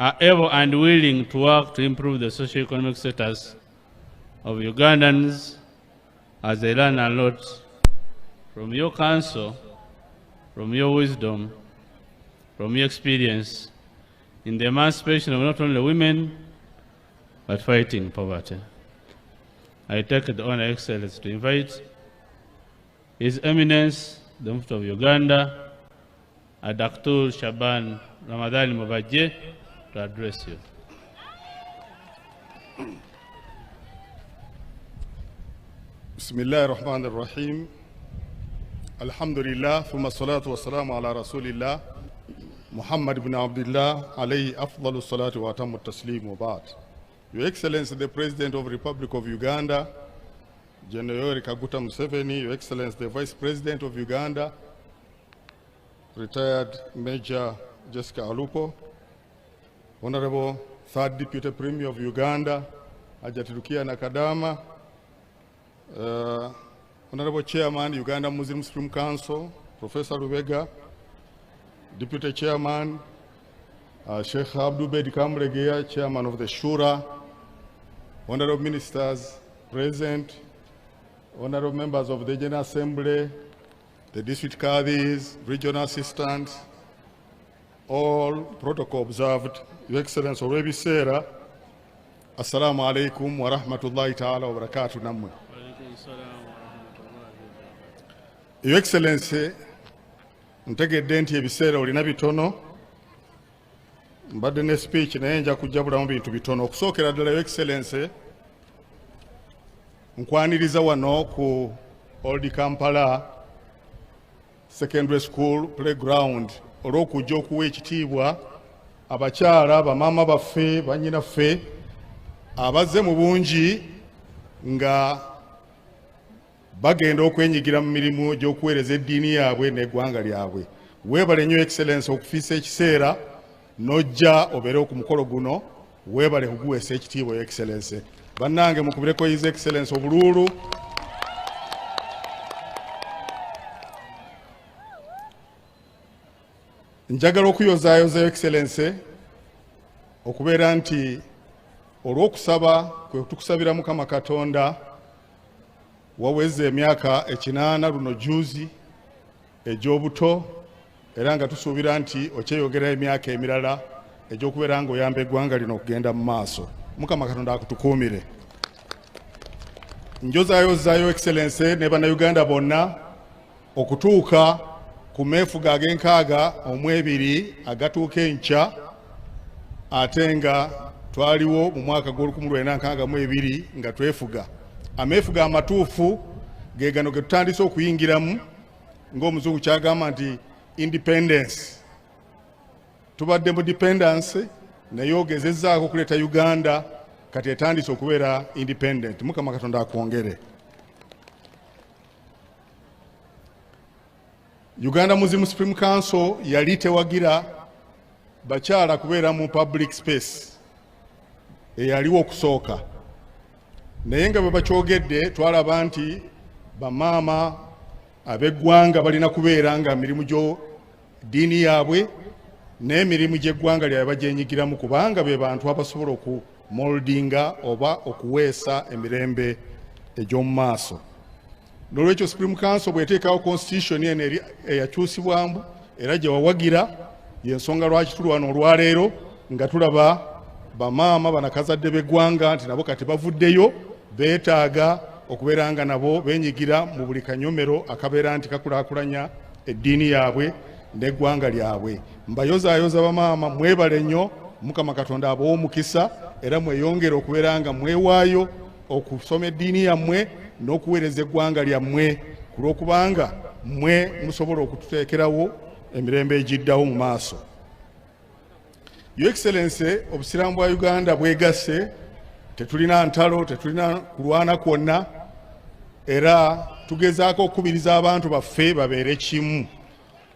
are able and willing to work to improve the socio-economic status of Ugandans as they learn a lot from your counsel, from your wisdom, from your experience in the emancipation of not only women, but fighting poverty. I take the honor, Excellency, to invite His Eminence, the Mufti of Uganda, Dr. Shaban Ramadhani Mubajje, to address you. Bismillah ar-Rahman ar-Rahim. Alhamdulillah, thumma salatu wa salamu ala Rasulillah, Muhammad ibn Abdullah, alayhi afdalu salatu wa atamu taslim wa ba'd. Your Excellency, the President of the Republic of Uganda, General Kaguta Museveni, Your Excellency, the Vice President of Uganda, retired Major Jessica Alupo, Honorable Third Deputy Premier of Uganda, Ajatirukia Nakadama, Honorable Chairman, Uganda Muslim Supreme Council, Professor Lubega, Deputy Chairman, Sheikh Abdul Bedi Kamregeya, Chairman of the Shura, Honorable Ministers present, Honorable Members of the General Assembly, the District Qadis, Regional Assistants, all protocol observed. Your Excellency Orebi Sera, Assalamu alaikum wa rahmatullahi ta'ala wa barakatuh namwe. Your Excellency, ntegedde nti ebiseera olina bitono, mbadde ne speech naye nja kujjabulamu bintu bitono. Okusookera ddala, Your Excellency, nkwaniriza wano ku Old Kampala Secondary School Playground olw'okujja okuwa ekitiibwa abakyala bamaama baffe bannyinaffe abazze mu bungi nga bagenda okwenyigira mu mirimu gy'okuweereza eddiini yaabwe n'eggwanga lyabwe. Weebale nnyo Excellency okufiisa ekiseera n'ojja obeere ku mukolo guno. Weebale kuguweesa ekitiibwa, Your Excellency. Bannange mukubireko His Excellency obuluulu. Njagala okuyozaayoza, Your Excellency, okubeera nti olw'okusaba kwe tukusabira Mukama Katonda waweze emyaka 8 luno juzi egy'obuto, era nga tusuubira nti okyeyogera emyaka emirala egy'okubeera nga oyamba eggwanga lino okugenda mu maaso. Mukama Katonda akutukuumire. Njozaayoza, Your Excellency, ne bannayuganda bonna okutuuka ku meefuga ag'enkaaga omwebiri agatuuka enkya, ate nga twaliwo mu mwaka gw'Olukumi nga twefuga. Ameefuga amatuufu ge gano ge tutandise okuyingiramu ng'omuzungu kyagamba nti independence. Tubadde mu dependence naye ogezezzaako okuleeta Uganda kati etandise okubeera independent. Mukama Katonda akwongere. Uganda Muslim Supreme Council yali tewagira bakyala kubeera mu public space eyaliwo okusooka, naye nga bwe bakyogedde twalaba nti bamaama ab'eggwanga balina kubeera nga mirimu gyo ddiini yaabwe n'emirimu gy'eggwanga lyabwe bagyenyigiramu, kubanga be bantu abasobola okumoldinga oba okuweesa emirembe egy'omu maaso. N'olwekyo Supreme Council bw'eteekawo constitution eno eyakyusibwamu era gye wawagira, y'ensonga lwaki tuli wano olwaleero nga tulaba bamaama banakazadde b'eggwanga nti nabo kati bavuddeyo, beetaaga okubeera nga nabo beenyigira mu buli kanyomero akabeera nti kakulaakulanya eddiini yaabwe n'eggwanga lyabwe. Mbayozaayoza bamaama, mwebale nnyo. Mukama Katonda abawa omukisa era mweyongere okubeera nga mwewaayo okusoma eddiini yammwe n'okuweereza eggwanga lyammwe, ku lw'okubanga mmwe musobola okututeekerawo emirembe egiddawo mu maaso. Your Excellency, obusiraamu bwa Uganda bwegasse, tetulina ntalo, tetulina kulwana kwonna, era tugezaako okukubiriza abantu baffe babeere kimu.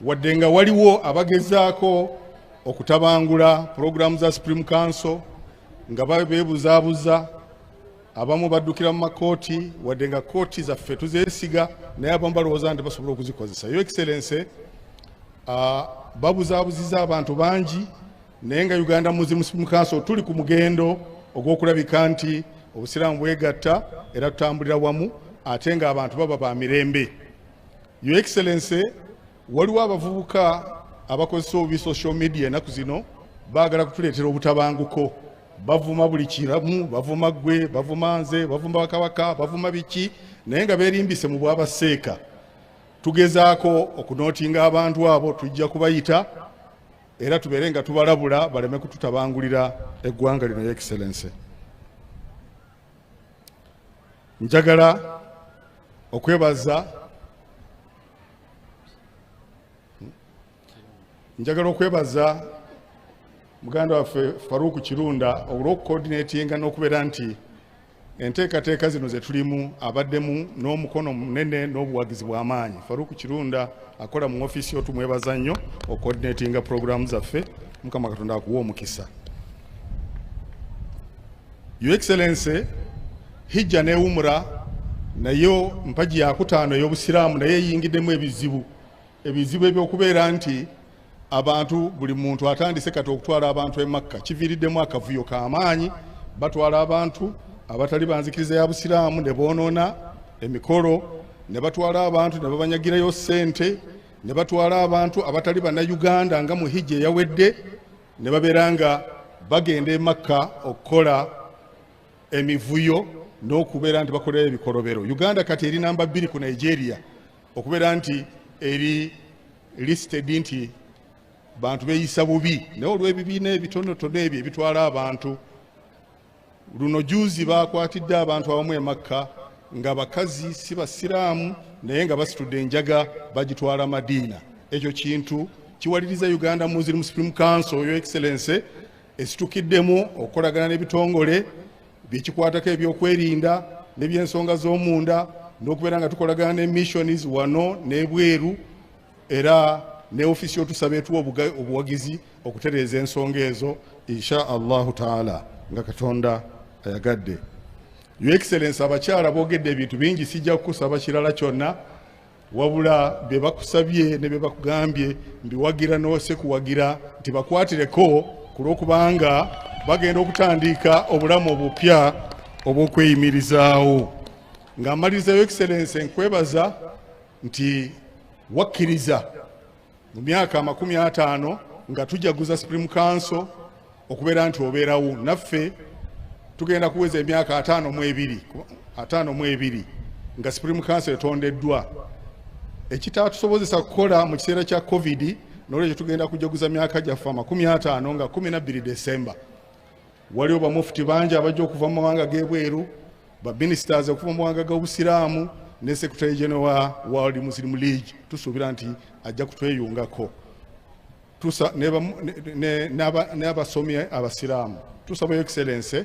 Wadde nga waliwo abagezaako okutabangula programu za Supreme Council nga beebuzaabuza, abamu baddukira mu makooti, wadde nga kooti zaffe tuzeesiga naye abamu balowooza nti basobola okuzikozesa. Your Excellency, babuzaabuziza abantu bangi naye nga Uganda Muslim Council tuli ku mugendo ogw'okulabika nti obusiraamu bwegatta era tutambulira wamu ate nga abantu baba ba mirembe. Your Excellency, waliwo abavubuka abakozesa obubi social media ennaku zino baagala kutuleetera obutabanguko, bavuma buli kiramu, bavuma gwe, bavuma nze, bavuma bakabaka, bavuma biki, naye nga beerimbise mu bwabaseeka. Tugezaako okunootinga abantu abo, tujja kubayita era tubeere nga tubalabula baleme kututabangulira eggwanga lino. Your Excellency, njagala okwebaza muganda waffe Faruku Kirunda olw'okukoordinatinga n'okubeera nti enteekateeka zino ze tulimu abaddemu n'omukono munene n'obuwagizi bw'amaanyi. Faruku Kirunda akola mu ofiisi yo, tumwebaza nnyo okukoordinatinga puroguramu zaffe. Mukama Katonda akuwa omukisa. Your Excellency, hijja ne umra nayo mpaji ya kutaano ey'obusiraamu naye eyingiddemu ebizibu ebyokubeera nti abantu buli muntu atandise kati okutwala abantu e Makka kiviiriddemu akavuyo k'amaanyi. Batwala abantu abatali banzikiriza ya busiraamu ne boonona emikolo, ne batwala abantu ne babanyagirayo ssente, ne batwala abantu abatali bannayuganda nga mu hijja eyawedde ne babeera nga bagenda e Makka okukola emivuyo n'okubeera nti bakolera ebikolobero. Uganda kati eri namba 2 ku Nigeria okubeera nti eri listed nti bantu beeyisa bubi, naye olw'ebibiina ebitonotono ebyo ebitwala abantu. Luno juzi bakwatidde abantu abamu e Makka nga bakazi si basiraamu naye nga basitudde enjaga bagitwala Madiina. Ekyo kintu kiwaliriza Uganda Muslim Supreme Council, Your Excellency, esitukiddemu okukolagana n'ebitongole byekikwatako ebyokwerinda n'ebyensonga z'omunda n'okubeera nga tukolagana ne missions wano n'ebweru era ne ofiisi yotusaba etuwa obuwagizi okutereeza ensonga ezo insha Allahu taala nga Katonda ayagadde. Your Excellency, abakyala boogedde ebintu bingi, sijja kukusaba kirala kyonna wabula bye bakusabye ne bye bakugambye mbiwagira n'osekuwagira nti bakwatireko ku lw'okubanga bagenda okutandika obulamu obupya obw'okweyimirizaawo. Nga mmaliriza Your Excellency, nkwebaza nti wakkiriza mu myaka 50 nga tujaguza Supreme Council okubeera nti obeerawo naffe. Tugenda kuweza emyaka 52 nga Supreme Council etondeddwa. Ekitaatusobozesa kukola mu kiseera kya COVID n'olwekyo tugenda kujaguza myaka gyaffe 50 nga 12 December. Waliwo bamufuti bangi abajja okuva mu mawanga g'ebweru, ba ministers okuva mu mawanga g'obusiraamu ne Secretary General wa World Muslim League. Tusuubira nti ajja kutweyungako n'abasomi abasiraamu. Tusaba Your Excellency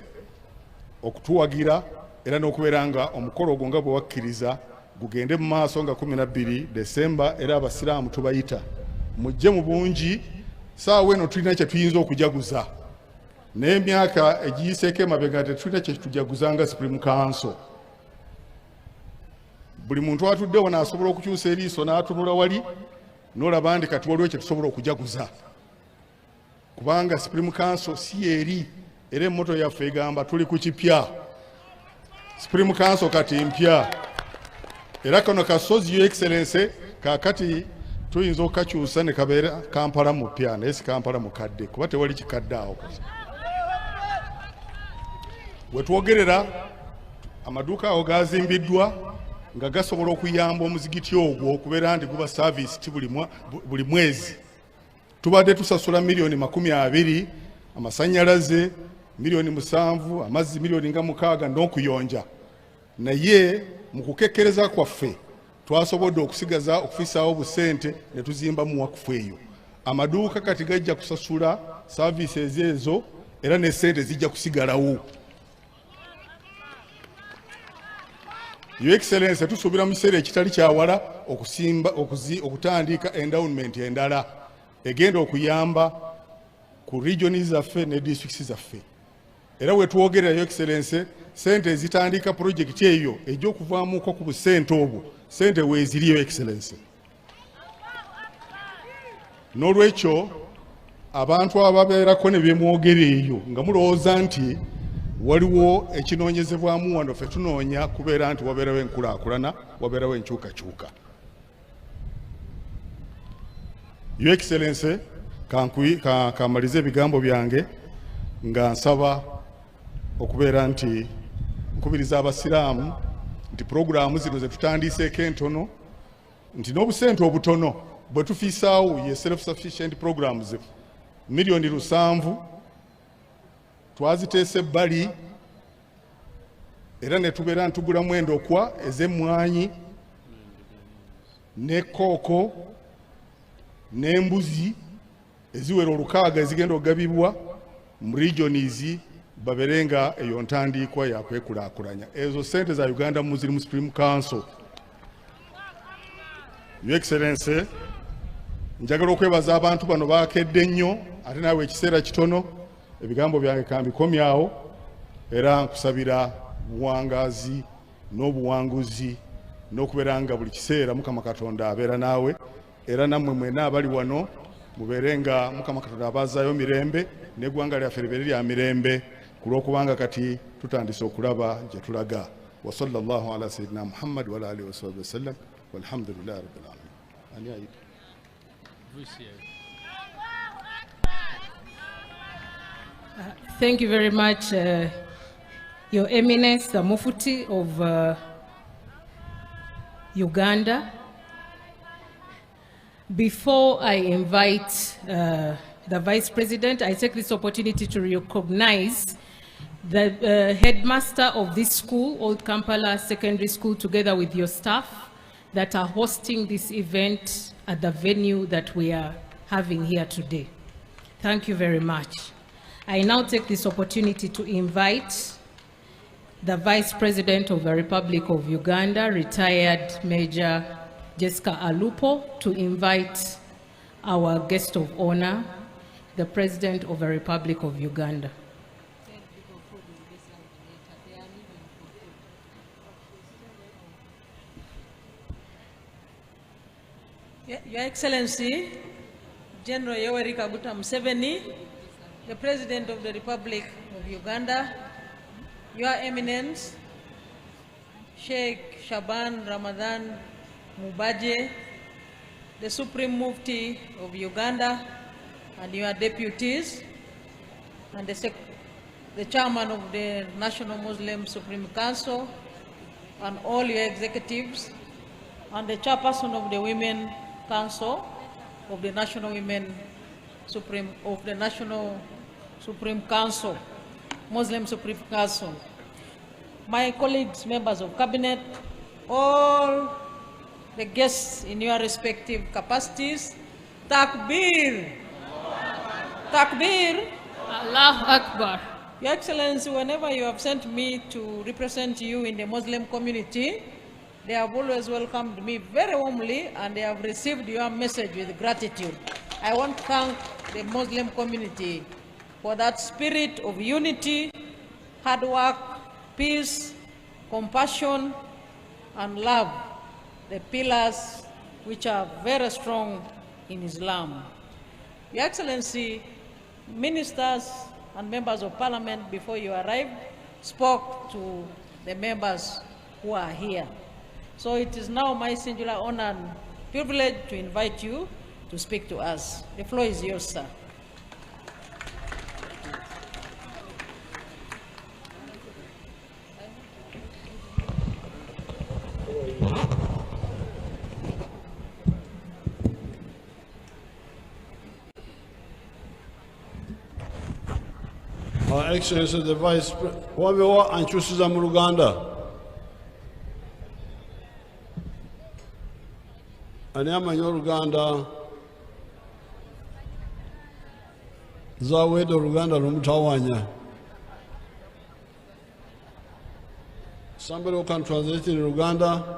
okutuwagira era n'okubeera nga omukolo ogwo nga bwe wakkiriza gugende mu maaso nga 12 December era abasiraamu tubayita mujje mu bungi. Saawa eno tulina kye tuyinza okujaguza naye emyaka egiyiseeko emabega tetulina kye tujaguza nga Supreme Council. Buli muntu atuddewo n'asobola okukyusa eriiso n'atunula wali n'olaba ndi kati waliwo kye tusobola okujaguza kubanga Supreme Council si eri era emmoto yaffe egamba tuli ku kipya. Supreme Council kati mpya era kano kasozi Your Excellency kakati tuyinza okukakyusa ne kabeera Kampala mupya naye si Kampala mukadde kuba tewali kikadde awo. Wetwogerera amaduuka awo gazimbiddwa nga gasobola okuyamba omuzigiti ogwo okubeera nti guba service buli mwezi. Tubadde tusasula milioni 20, amasannyalaze milioni 7, amazzi milioni nga 6 n'okuyonja. Naye mu kukekkereza kwaffe twasobodde okufisaawo busente ne tuzimba mu wakufu eyo. Amaduuka kati gajja kusasula services ezo era ne sente zijja kusigalawo. Your Excellency, tusuubira mu kiseera ekitali kyawala okutandika endowment endala egenda okuyamba ku regions zaffe ne districts zaffe. Era wetwogerera Your Excellency, sente zitandika project eyo egy'okuvaamuko ku busente obwo sente weeziri Your Excellency. N'olwekyo abantu ababeerako ne byemwogera eyo nga mulowooza nti waliwo ekinoonyezebwamu wano ffe tunoonya kubeera nti wabeerawo enkulaakulana, wabeerawo enkyukakyuka. Your Excellency, kamalize ebigambo byange nga nsaba okubeera nti nkubiriza Abasiraamu nti puroguraamu zino ze tutandiiseeko entono nti n'obusente obutono bwe tufiisaawo ye self-sufficient programs miliyoni 7 twaziteese ebbali era ne tubeera ntugulamu endokwa ez'emmwanyi ne kooko n'embuzi eziwera 6 ezigenda okugabibwa mu regions babeere nga eyo ntandiikwa yakwekulaakulanya. Ezo sente za Uganda Muslim Supreme Council. Your Excellency, njagala okwebaza abantu bano baakedde nnyo ate naawe ekiseera kitono ebigambo byange kambikomyawo era nkusabira buwangazi n'obuwanguzi n'okubeera nga buli kiseera Mukama Katonda abeera naawe era nammwe mwena abali wano mubeere nga Mukama Katonda abazaayo mirembe n'eggwanga lyaffe libeere lya mirembe kulw'okubanga kati tutandise okulaba gye tulaga. Wa sallallahu ala sayyidina Muhammad wa ala alihi wa sahbihi wasallam walhamdulillahi rabbil alamin. Thank you very much, Your Eminence, the Mufti of Uganda. Before I invite the Vice President, I take this opportunity to recognize the headmaster of this school, Old Kampala Secondary School, together with your staff that are hosting this event at the venue that we are having here today. Thank you very much. I now take this opportunity to invite the Vice President of the Republic of Uganda, retired Major Jessica Alupo, to invite our guest of honor, the President of the Republic of Uganda. Your Excellency, General Yoweri Kaguta Museveni, the President of the Republic of Uganda, Your Eminence, Sheikh Shaban Ramadan Mubaje, the Supreme Mufti of Uganda, and your deputies, and the Chairman of the National Muslim Supreme Council, and all your executives, and the Chairperson of the Women Council of the National Supreme Council, Muslim Supreme Council, my colleagues, members of Cabinet, all the guests in your respective capacities. Takbir! Takbir! Allahu Akbar. Your Excellency, whenever you have sent me to represent you in the Muslim community, they have always welcomed me very warmly and they have received your message with gratitude. I want to thank the Muslim community for that spirit of unity, hard work, peace, compassion, and love, the pillars which are very strong in Islam. Your Excellency, ministers and members of parliament before you arrived spoke to the members who are here. So it is now my singular honor and privilege to invite you to speak to us. The floor is yours, sir. Excellency the Vice President, wabewa ankyusiza mu Luganda. Ani amanyi Oluganda zawedde Oluganda lumutawanya. Somebody who can translate in Luganda.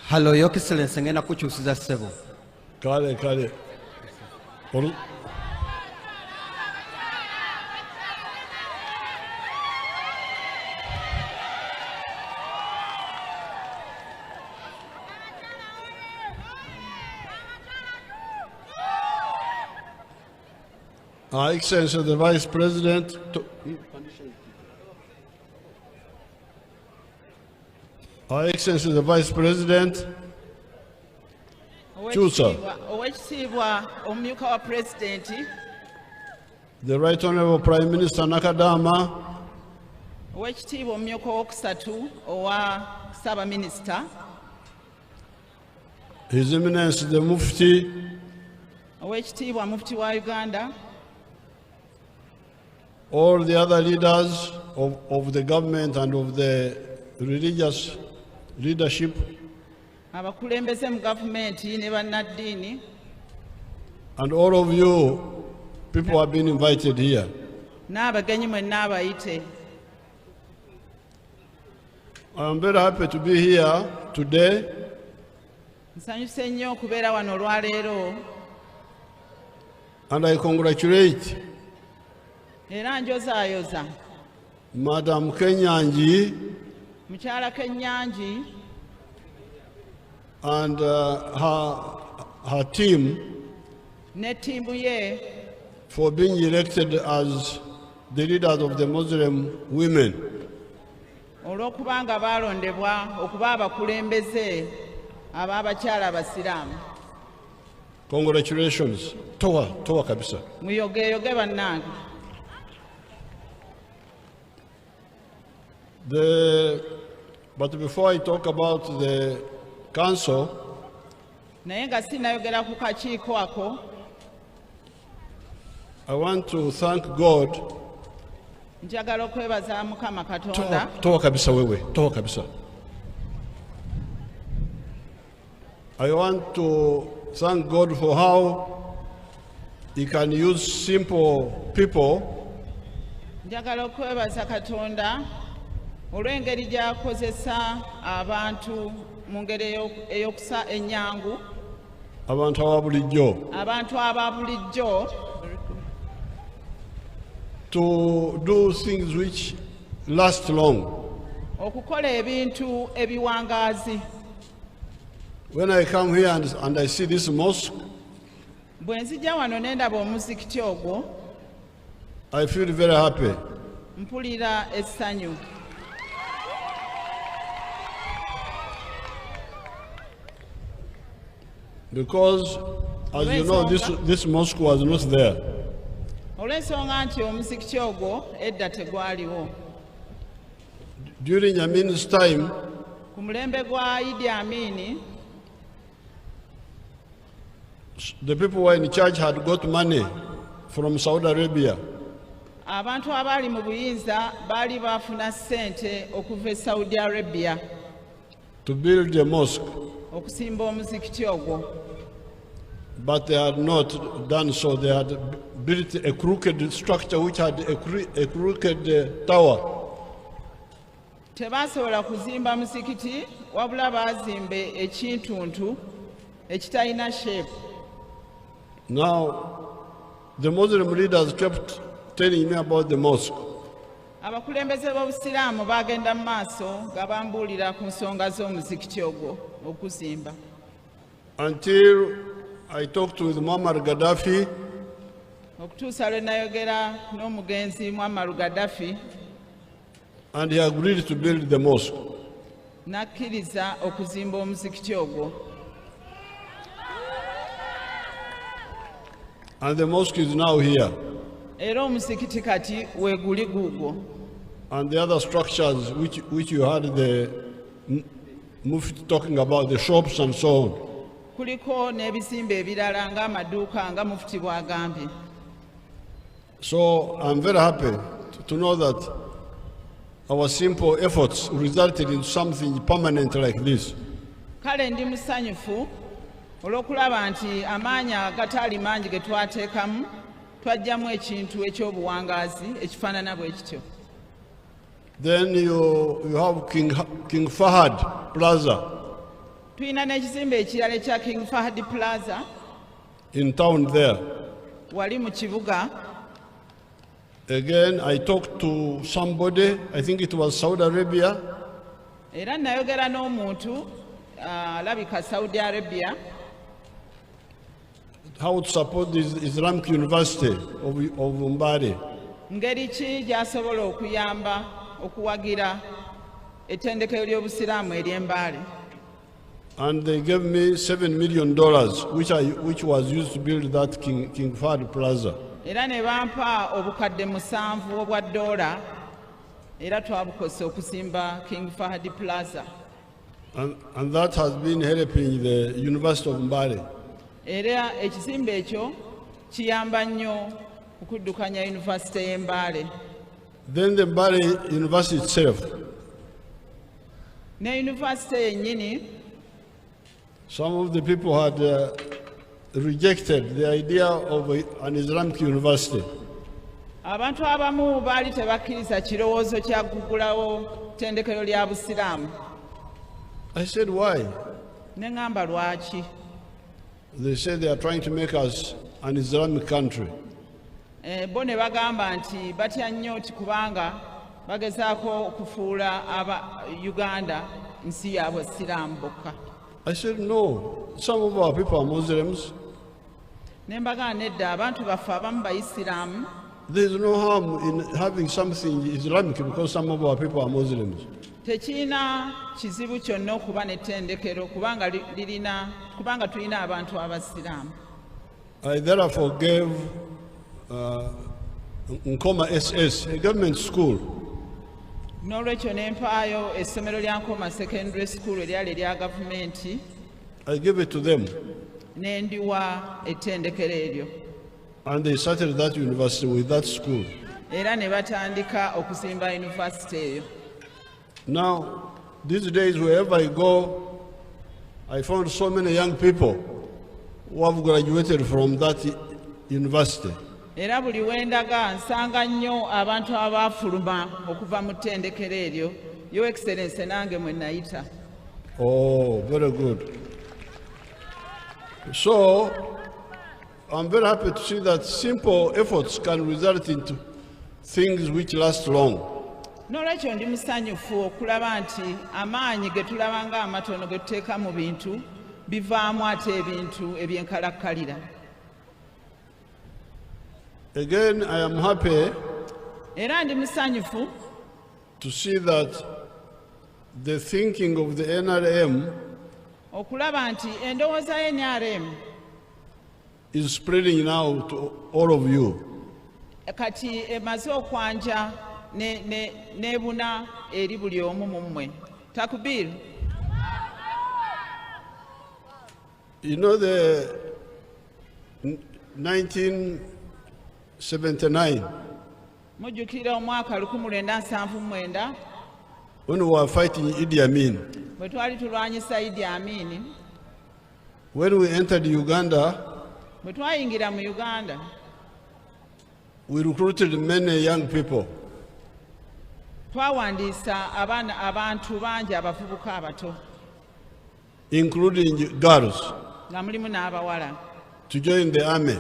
Hello, Your Excellency, ngenda kukyusiza ssebo. Kale. Her Excellency the Vice President, Her Excellency the Vice President, Chusa, Owekitiibwa omumyuka wa Pulezidenti, the Right Honorable Prime Minister Nakadama, Owekitiibwa omumyuka owokusatu owa Ssaabaminisita, His Eminence the Mufti, Owekitiibwa Mufti wa Uganda, all the other leaders of the government and of the religious leadership, abakulembeze mu gavumenti ne bannaddiini, and all of you people have been invited here. n'abagenyi mwenna abayite. I am very happy to be here today Nsanyuse nnyo okubeera wano olwaleero, and I congratulate era njozaayoza Madam Kenyanji mukyala Kenyanji and her team ne ttiimu ye for being elected as the leaders of the Muslim women. olw'okuba nga baalondebwa okuba abakulembeze ab'abakyala Abasiraamu. Congratulations. Towa kabisa. Muyogeyoge bannange. But before I talk about the council, Naye nga sinnayogera ku kakiiko ako, I want to thank God. njagala okwebaza Mukama Katonda. Towa kabisa wewe. Towa kabisa. I want to thank God for how He can use simple people Njagala okwebaza Katonda olw'engeri gy'akozesa abantu mu ngeri ey'okusa ennyangu, abantu aba bulijjo abantu aba bulijjo, to do things which last long. okukola ebintu ebiwangaazi. When I come here and I see this mosque, Bwe nzija wano ne ndaba omuzikiti ogwo, I feel very happy. mpulira essanyu. Because, as you know, this mosque was not there. Olw'ensonga nti omuzikiti ogwo edda tegwaliwo. During Amin's time, Ku mulembe gwa Idi Amin, the people who were in charge had got money from Saudi Arabia abantu abaali mu buyinza baali baafuna ssente okuva e Saudi Arabia to build a mosque, okusimba omuzikiti ogwo. but they had not done so. They had built a crooked structure which had a crooked tower. Tebaasobola kuzimba muzikiti, wabula baazimbe ekintuntu ekitalina shape. Now, the Muslim leaders kept telling me about the mosque. Abakulembeze b'Obusiraamu baagenda mu maaso nga bambuulira ku nsonga z'omuzikiti ogwo okuzimba. Until I talked with Muammar Gaddafi, Okutuusa lwe nayogera n'omugenzi Muammar Gaddafi, and he agreed to build the mosque. n'akkiriza okuzimba omuzikiti ogwo. And the mosque is now here. Era omuzikiti kati weeguli guugwo. And the other structures which you heard the Mufti talking about, the shops and so on. Kuliko n'ebizimbe ebirala ng'amaduuka nga Mufti bw'agambye. So I'm very happy to know that our simple efforts resulted in something permanent like this. Kale ndi musanyufu olw'okulaba nti amaanyi agataali mangi ge twateekamu twajjamu ekintu eky'obuwangaazi ekifaanana bwe kityo. Then you have King Fahad Plaza Tulina n'ekizimbe ekirala ekya King Fahad Plaza in town there. wali mu kibuga. Again, I talked to somebody, I think it was Saudi Arabia, Era nayogera n'omuntu alabika Saudi Arabia, how to support the Islamic University of Mbale. Ngeri ki gy'asobola okuyamba okuwagira ettendekero ly'Obusiraamu ery'Embale. And they gave me $7 million, which was used to build that King Fahd Plaza. Era ne bampa obukadde 7 obwa $, era twabukozesa okusimba King Fahd Plaza. And that has been helping the University of Mbale. Era ekizimbe ekyo kiyamba nnyo okuddukanya University y'e Mbale. Then the Mbale University itself. Ne University yennyini, Some of the people had rejected the idea of an Islamic university. abantu abamu baali tebakkiriza kirowoozo kya kugulawo ttendekero lya Busiraamu. I said, why? Ne ŋŋamba lwaki? They said they are trying to make us an Islamic country. Bo ne bagamba nti batya nnyo nti kubanga bagezaako okufuula aba Uganda nsi ya Basiraamu bokka. I said, no, some of our people are Muslims. Ne mbagamba nedda, abantu baffe abamu Bayisiraamu. There is no harm in having something Islamic because some of our people are Muslims. Tekirina kizibu kyonna okuba n'ettendekero kubanga tulina abantu Abasiraamu. I therefore gave Nkoma SS, a government school, N'olwekyo ne mpaayo essomero lya Nkoma Secondary School eryali erya gavumenti, I gave it to them. ne ndiwa ettendekero eryo. And they started that university with that school. Era ne batandika okuzimba yunivasite eyo. Now, these days, wherever I go, I found so many young people who have graduated from that university. Era buli wendaga nsanga nnyo abantu abaafuluma okuva mu ttendekero eryo. Your Excellency, nange mwe nayita. Oh, very good. So, I'm very happy to see that simple efforts can result into things which last long. N'olwekyo ndi musanyufu okulaba nti amaanyi ge tulaba nga amatono ge tuteeka mu bintu bivaamu ate ebintu ebyenkalakkalira. Again, I am happy Era ndi musanyufu to see that the thinking of the NRM okulaba nti endowooza y'NRM is spreading now to all of you. kati emaze okwanja nebuna eri buli omu mu mmwe. Takbir. You know, the 1979, Mujjukira omwaka 1979 when we were fighting Idi Amin, bwe twali tulwanyisa Idi Amin, when we entered Uganda, bwe twayingira mu Uganda, we recruited many young people. twawandiisa abantu bangi abavubuka abato, including girls, nga mulimu n'abawala, to join the army.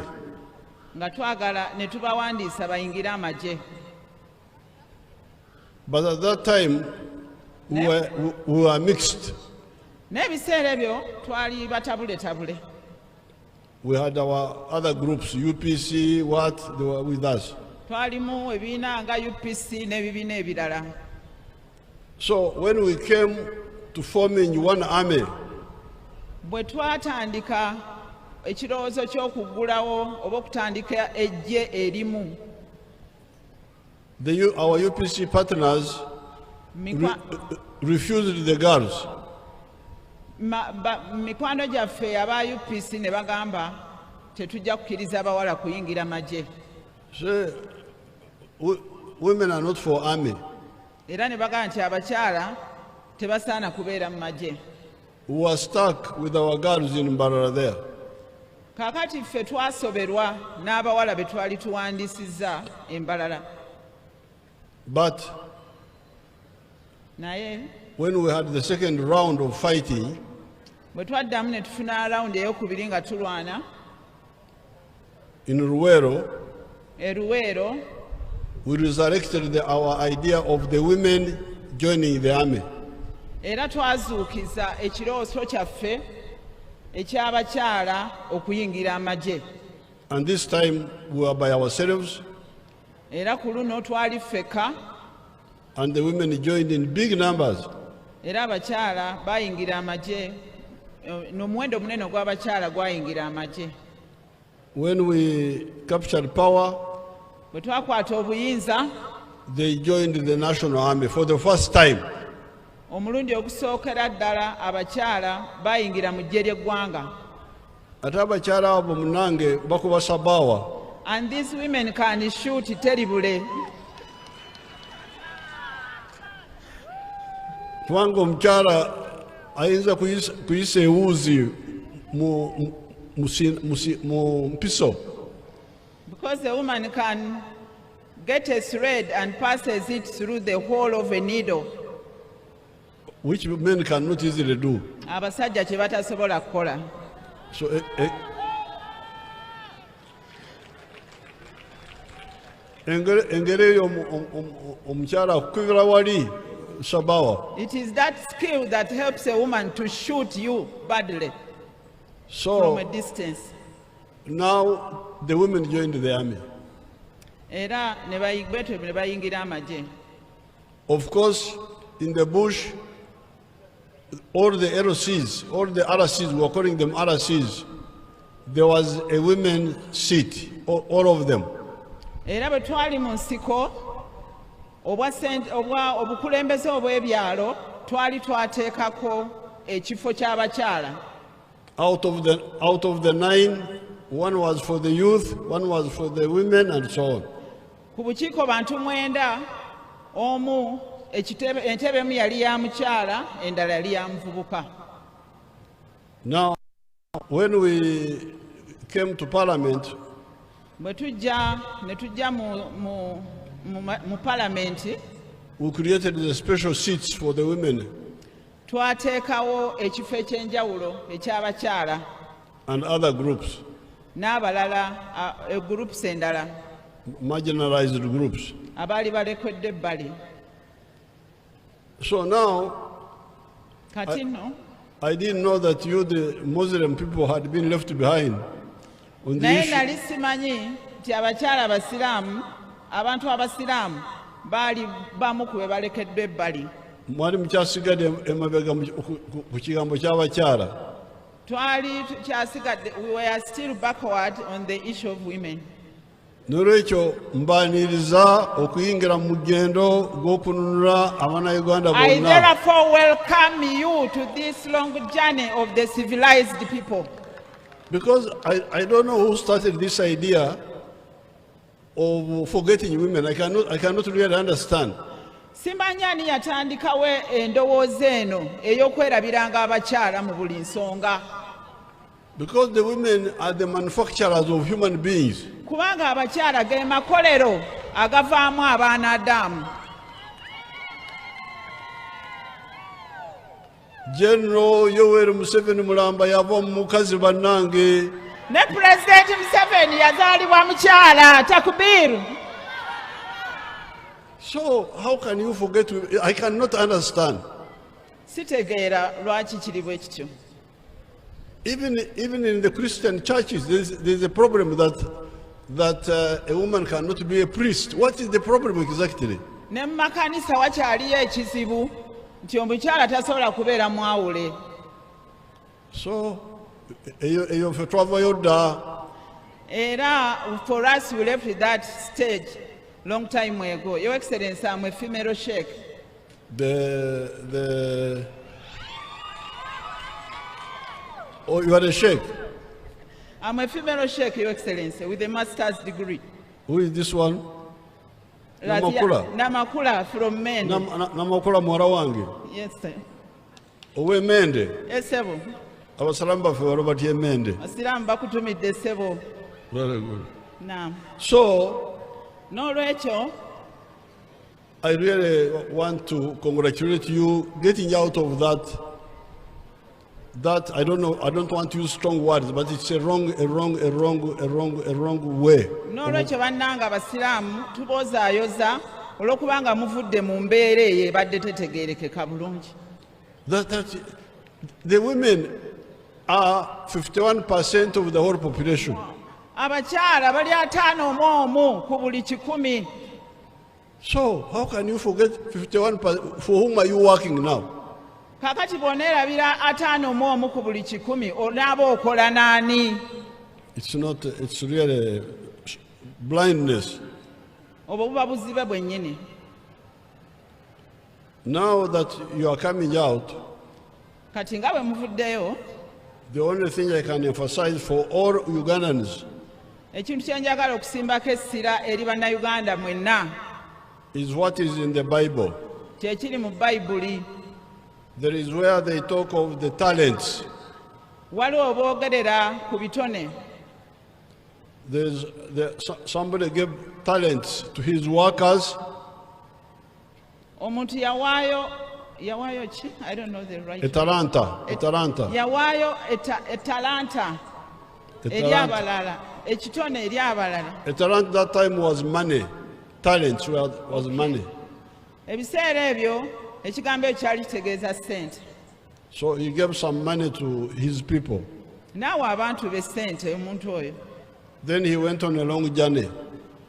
nga twagala ne tubawandiisa bayingire amagye. But at that time, we were mixed. N'ebiseera ebyo twali batabule. We had our other groups, UPC, they were with us. Twalimu ebibiina nga UPC n'ebibiina ebirala. So when we came to forming one army, Bwe twatandika ekirowoozo ky'okuggulawo oba okutandika eggye erimu, our UPC partners refused the girls. mikwano gyaffe aba UPC ne bagamba tetujja kukkiriza abawala kuyingira magye. So, women are not for army. Era ne bagamba nti abakyala tebasaana kubeera mu magye. We were stuck with our girls in Mbarara there. Kaakati ffe twasoberwa n'abawala be twali tuwandiisizza Embalala. But Naye when we had the second round of fighting, bwe twaddamu ne tufuna alawundi ey'okubiri nga tulwana in Ruwero, e Luweero, we resurrected our idea of the women joining the army. era twazuukiza ekirowoozo kyaffe eky'abakyala okuyingira amagye. And this time we were by ourselves, Era ku luno twali ffeka, and the women joined in big numbers. era abakyala bayingira amagye, n'omuwendo munene ogw'abakyala gwayingira amagye. When we captured power, Bwe twakwata obuyinza, they joined the National Army for the first time. omulundi ogusookera ddala abakyala bayingira mu ggye ly'eggwanga. Ate abakyala abo munange bakuba Sabbawa. And these women can shoot terribly. Kubanga omukyala ayinza kuyisa ewuzi mu mpiso. Because a woman can get a thread and passes it through the hole of a needle. Which men cannot easily do. Abasajja kye batasobola kukola. So engeri eyo omukyala akukubira wali Sabbawa. It is that skill that helps a woman to shoot you badly from a distance. Now the women joined the army. Era ne bayingira amagye. Of course, in the bush, all the RCs, all the RCs, we are calling them RCs, there was a women seat, all of them. Era bwe twali mu nsiko obukulembeze obw'ebyalo twali twateekako ekifo ky'abakyala. Out of the 9, one was for the youth, one was for the women, and so on. Ku bukiiko bantu 9, omu entebe emu yali ya mukyala, endala yali ya muvubuka. Now, when we came to Parliament, Bwe ne tujja mu palamenti, we created the special seats for the women twateekawo ekifo ekyenjawulo eky'abakyala and other groups, n'abalala groups endala marginalized groups. abaali balekedde ebbali. So now, Kati nno I didn't know that you, the Muslim people, had been left behind on the naye issue. nali simanyi nti abakyala abasiraamu, abantu abasiraamu baali bamu ku be balekeddwa ebbali. Mwali mukyasigadde emabega ku kigambo ky'abakyala. Twali tukyasigadde, we were still backward on the issue of women. N'olwekyo mbaaniriza okuyingira mu mugendo gw'okununula Abannayuganda I bonna. therefore welcome you to this long journey of the civilized people. Because I don't know who started this idea of forgetting women. I cannot really understand. Simanyi ani yatandikawo endowooza eno ey'okwerabiranga abakyala mu buli nsonga. Because the women are the manufacturers of human beings. Kubanga abakyala ge makolero agavaamu abaana Adamu. General Yoweri Museveni Mulamba yava mu mukazi bannange. Ne Pulezidenti Museveni yazaalibwa mukyala, takbiru. So how can you forget? I cannot understand. Sitegeera lwaki kiri bwe kityo. Even in the Christian churches, there's a problem that a woman cannot be a priest. What is the problem exactly? Ne mu makanisa wakyaliyo ekizibu nti omukyala tasobola kubeera mwawule. So eyo ffe twavayo dda. Era for us we left that stage long time ago. Your Excellency, I'm a female sheikh. Oh, you are a sheikh? I'm a female sheikh, Your Excellency, with a master's degree. Who is this one? Namakula. Namakula from Mende. Namakula mwara wange. Yes, sir. Owe Mende. Yes, sir. Abasilamu baffe waliwo batya Mende. Abasilamu bakutumidde ssebo. Very good. Naam. So, N'olwekyo I really want to congratulate you getting out of that I don't know, I don't want to use strong words, but it's a wrong way. N'olwekyo bannanga abasiraamu tubozaayoza olw'okubanga muvudde mu mbeera eyo ebadde tetegeerekeka bulungi. That the women are 51% of the whole population. abakyala bali 51 ku buli 100. So how can you forget 51%? For whom are you working now? Kakati bw'oneerabira 51 ku buli 100 onaaba okola n'ani? It's not, it's really blindness. Obwo buba buzibe bwennyini. Now that you are coming out, Kati nga bwe muvuddeyo, the only thing I can emphasize for all Ugandans ekintu kye njagala okusimbako essira eri bannayuganda mwenna is what is in the Bible. kye kiri mu Bayibuli. There is where they talk of the talents. Waliwo boogerera ku bitone. Somebody gave talents to his workers. Omuntu yawaayo ki? I don't know the right. Etalanta. Yawaayo etalanta eri abalala, ekitone eri abalala. Etalanta that time was money. Talents was money. Ebiseera ebyo ekigambo ekyo kyali kitegeeza ssente. So he gave some money to his people. Naawe abantu be ssente omuntu oyo. Then he went on a long journey.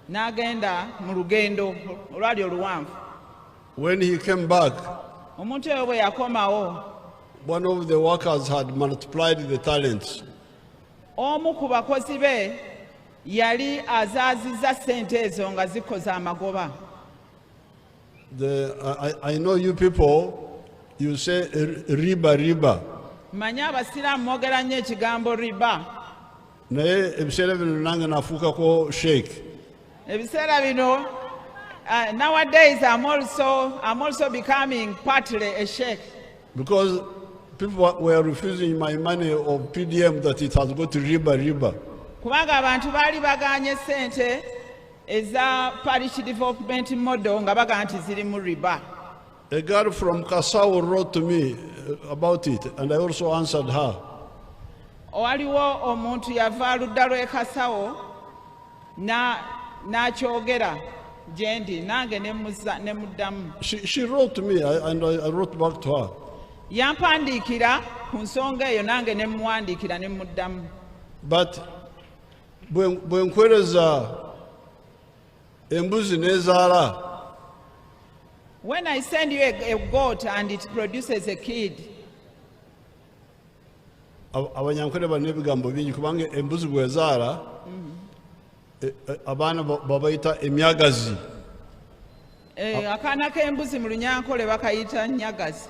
N'agenda mu lugendo olwali oluwanvu. When he came back, Omuntu oyo bwe yakomawo, one of the workers had multiplied the talents. omu ku bakozi be yali azaazizza ssente ezo nga zikoza amagoba. I know you people, you say riba. Mmanyi Abasilamu mwogera nnyo ekigambo riba. Naye ebiseera bino nange nafuukako sheikh. Ebiseera bino, nowadays I'm also becoming partly a sheikh. Because people were refusing my money of PDM that it has got riba. Kubanga abantu baali bagaanye ssente eza parish development model nga baga nti ziri mu riba. A girl from Kasau wrote to me about it, and I also answered her. Waliwo omuntu yava ludda lw'e Kasawo n'akyogera gye ndi nange ne muddamu. She wrote to me, and I wrote back to her. Yampandiikira ku nsonga eyo nange ne muwandiikira ne muddamu. But bwe nkwereza embuzi n'ezaala, when I send you a goat and it produces a kid, abanyankole balina ebigambo bingi kubanga embuzi bw'ezaala abaana babayita emyagazi. akaana k'embuzi mu Lunyankole bakayita nnyagazi.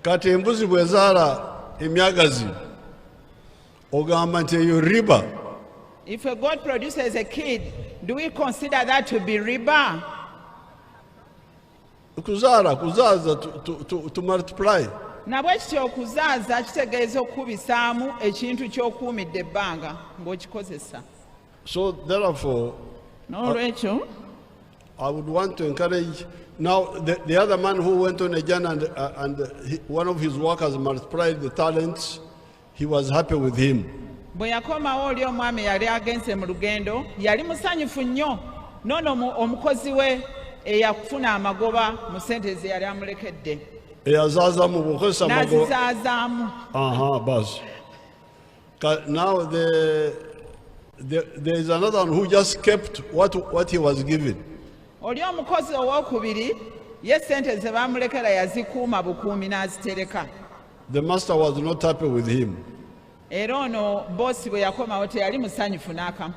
Kati embuzi bw'ezaala emyagazi ogamba nti eyo riba. If a goat produces a kid, do we consider that to be riba? Kuzaaza to multiply. Na bwe kityo okuzaaza kitegeeza okubisaamu ekintu ky'okuumidde ebbanga ng'okikozesa. So therefore, N'olwekyo I would want to encourage. Now, the other man who went on a journey and one of his workers multiplied the talents, he was happy with him. bwe yakomawo oli omwami yali agenze mu lugendo yali musanyufu nnyo, noono omukozi we eyafuna amagoba mu ssente ze yali amulekedde Eyazaazamu bw'okozesa amagoba. n'azizaazaamu. Bas. Now there is another one who just kept what he was given. Oli omukozi owookubiri ye ssente ze baamulekera yazikuuma bukuumi n'azitereka. The master was not happy with him Era ono boosi bwe yakomawo teyali musanyufu n'akamu.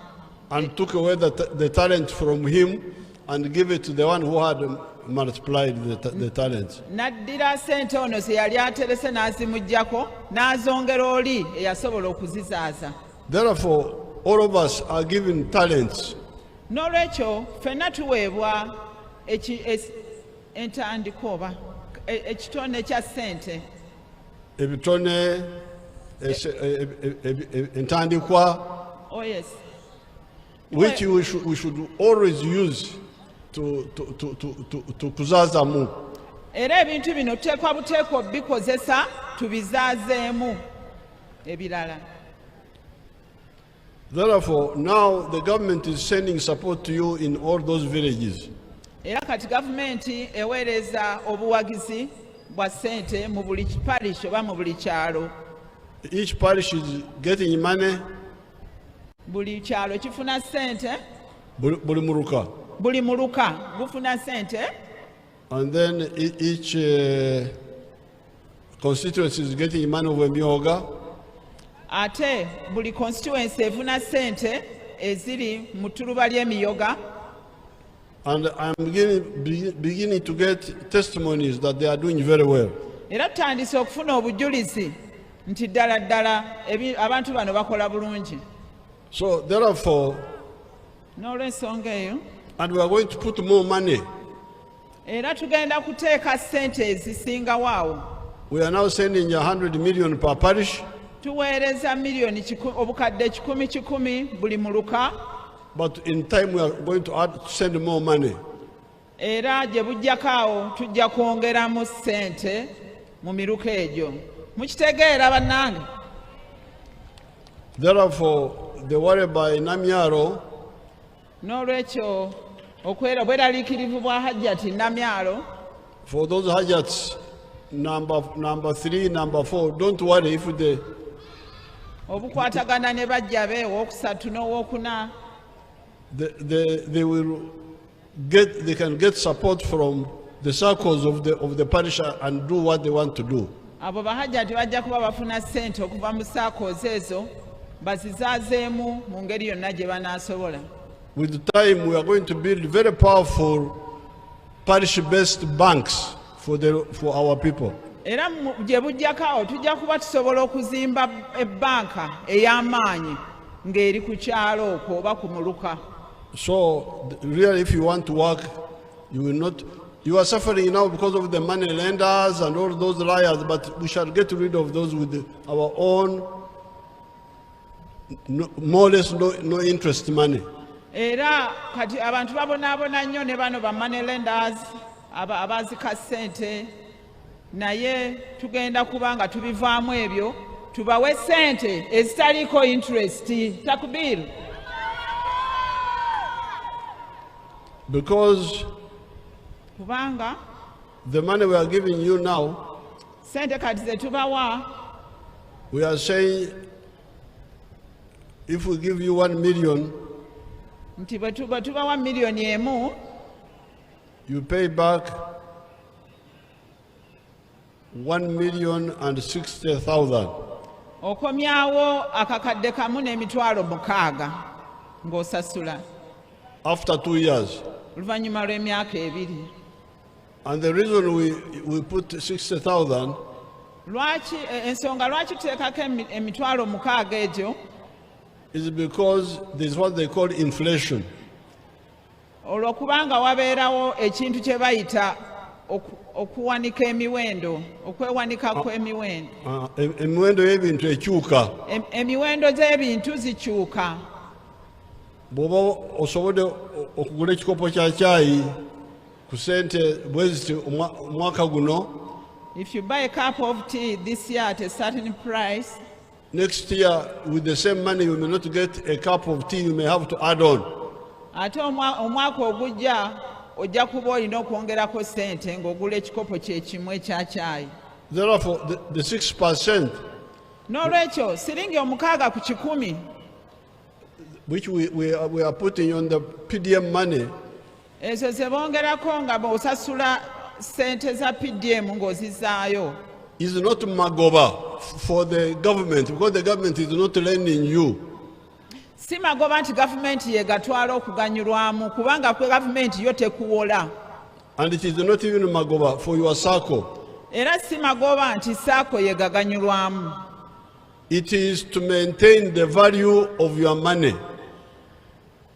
and took away the talent from him and gave it to the one who had multiplied the talents. N'addira ssente ono ze yali aterese n'azimuggyako n'azongera oli eyasobola okuzizaaza. Therefore, all of us are given talents. N'olwekyo ffenna tuweebwa entandikwa oba ekitone kya ssente. Ebitone, entandikwa, Oh yes. which we should always use to kuzaazamu. Era ebintu bino tuteekwa buteekwa obikozesa tubizaazeemu ebirala. Therefore, now the government is sending support to you in all those villages. Era kati gavumenti eweereza obuwagizi bwa ssente mu buli parish oba mu buli kyalo. Each parish is getting money. Buli kyalo kifuna ssente. Buli muruka. Buli muruka gufuna ssente. And then each constituency is getting money over Myoga. Ate buli constituency efuna ssente eziri mu ttuluba ly'Emiyoga. And I'm beginning to get testimonies that they are doing very well. Era tutandise okufuna obujulizi nti ddala ddala abantu bano bakola bulungi. So therefore, N'olw'ensonga eyo, and we are going to put more money. era tugenda kuteeka ssente ezisingawo awo. We are now sending 100 million per parish. Tuweereza miliyoni obukadde 10 buli muluka. But in time we are going to send more money. Era gye bujjako awo tujja kwongeramu ssente mu miruka egyo. Mukitegeera bannange? Therefore, the worry by Namyaro, N'olwekyo obweraliikirivu bwa Hajjati Namyalo, for those Hajjats, number 3, number 4, don't worry if obukwatagana ne bajja be owookusatu n'owookuna, they can get support from the circles of the parish and do what they want to do. abo bahajjati bajja kuba bafuna ssente okuva mu saakoozi ezo bazizaazeemu mu ngeri yonna gye banaasobola. With time, we are going to build very powerful parish-based banks for our people. Era gye bujjako awo tujja kuba tusobola okuzimba ebbanka ey'amaanyi ng'eri ku kyalo okwo oba ku muluka. So really, if you want to work, you will not. You are suffering now because of the money lenders and all those liars, but we shall get rid of those with our own, more or less no interest money. Era kati abantu babonaabona nnyo ne bano ba money lenders abaazika ssente, naye tugenda kuba nga tubivaamu ebyo tubawe ssente ezitaliiko interest. Takbir. Because kubanga the money we are giving you now, ssente kati ze tubawa, we are saying if we give you 1 million, nti bwe tubawa miliyoni emu, you pay back 1,060,000. okomyawo akakadde kamu n'emitwalo 600 ng'osasula After 2 years. oluvannyuma lw'emyaka 2. And the reason we put 60,000, ensonga lwaki tuteekako emitwalo 600 egyo, is because there's what they call inflation. olw'okubanga wabeerawo ekintu kye bayita okuwanika emiwendo, okwewanika kw'emiwendo. Emiwendo y'ebintu ekyuka. Emiwendo z'ebintu zikyuka. Bw'oba osobodde okugula ekikopo kya caayi ku ssente bwe ziti omwaka guno, if you buy a cup of tea this year at a certain price, next year with the same money you may not get a cup of tea, you may have to add on. ate omwaka ogujja ojja kuba olina okwongerako ssente ng'ogula ekikopo kye kimu ekya caayi. Therefore, the 6%, N'olwekyo siringi 6 ku 100 which we are putting on the PDM money, ezo ze bongerako nga osasula ssente za PDM ng'ozizaayo, is not magoba for the government, because the government is not lending you. si magoba nti gavumenti yegatwala okuganyulwamu, kubanga kwe gavumenti yo tekuwola. And it is not even magoba for your circle. Era si magoba nti saako yegaganyulwamu. It is to maintain the value of your money.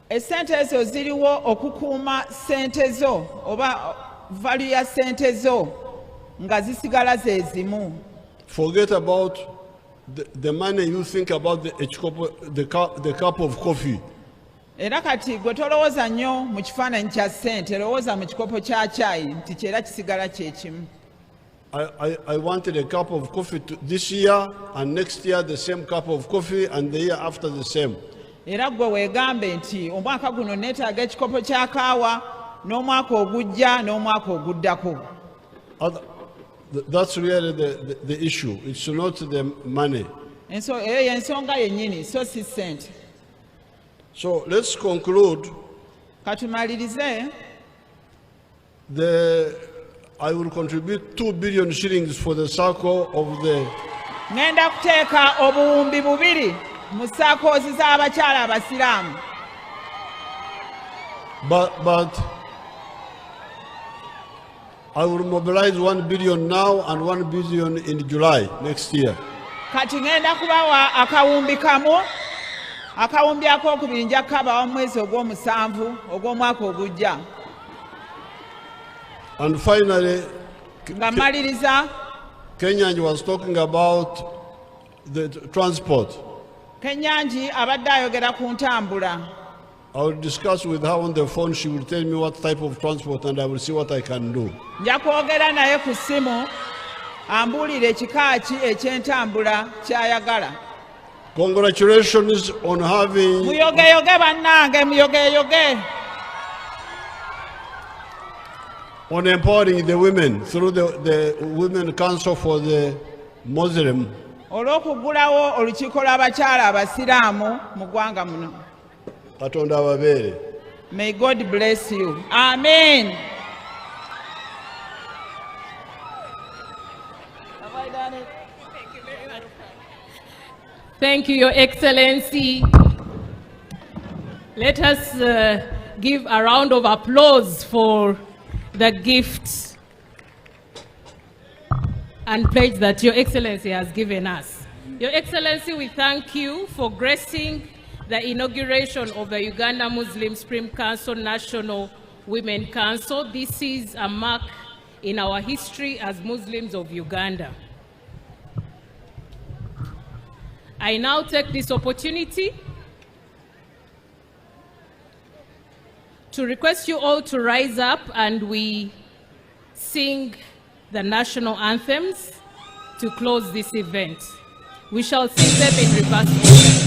Essente ezo ziriwo okukuuma ssente zo oba value ya ssente zo nga zisigala ze zimu. Forget about the money you think about the cup of coffee. Era kati gwe tolowooza nnyo mu kifaananyi kya ssente, lowooza mu kikopo kya caayi nti kyera kisigala kye kimu. I wanted a cup of coffee this year, and next year the same cup of coffee, and the year after the same. Era gwe weegambe nti omwaka guno neetaaga ekikopo kya kaawa, n'omwaka ogujja n'omwaka oguddako. That's really the issue. It's not the money. Eyo y'ensonga yennyini, so si ssente. So let's conclude. Katumalirize. I will contribute 2 billion shillings for the circle of the. Ngenda kuteeka obuwumbi 2 mu saakoozi z'abakyala abasiraamu. But I will mobilize 1 billion now and 1 billion in July next year. Kati ngenda kubawa akawumbi kamu, akawumbi akookubiri nja kukabawa mu mwezi ogw'omusanvu ogw'omwaka ogujja. And finally, Nga mmaliriza, Kenyanji was talking about the transport. Kenyanji abadde ayogera ku ntambula. I will discuss with her on the phone. She will tell me what type of transport and I will see what I can do. Nja kwogera naye ku ssimu ambuulire ekika ki eky'entambula ky'ayagala. Congratulations on having. Muyogeyoge bannange, muyogeyoge. On empowering the women through the Women Council for the Muslim. Olw'okuggulawo olukiiko lw'abakyala abasiraamu mu ggwanga muno. Katonda ababeere. May God bless you. Amen. Have I done it? Thank you very much. Thank you, Your Excellency. Let us give a round of applause for the gift and pledge that Your Excellency has given us. Your Excellency, we thank you for gracing the inauguration of the Uganda Muslim Supreme Council National Women Council. This is a mark in our history as Muslims of Uganda. I now take this opportunity to request you all to rise up and we sing the national anthems to close this event. We shall sing them in reverse order.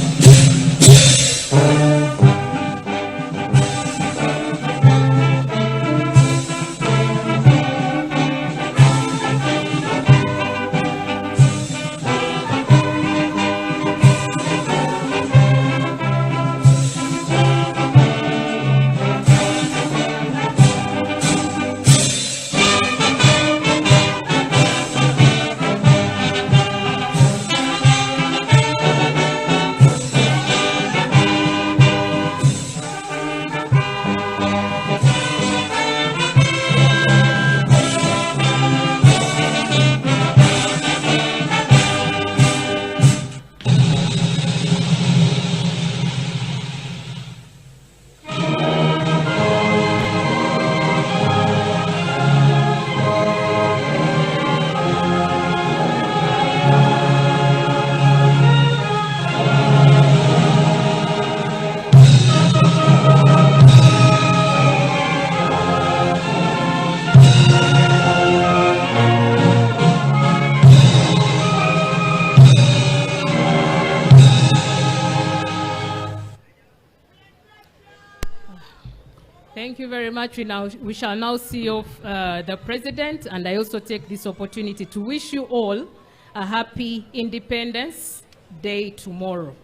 Thank you very much. We shall now see off the President, and I also take this opportunity to wish you all a happy Independence Day tomorrow.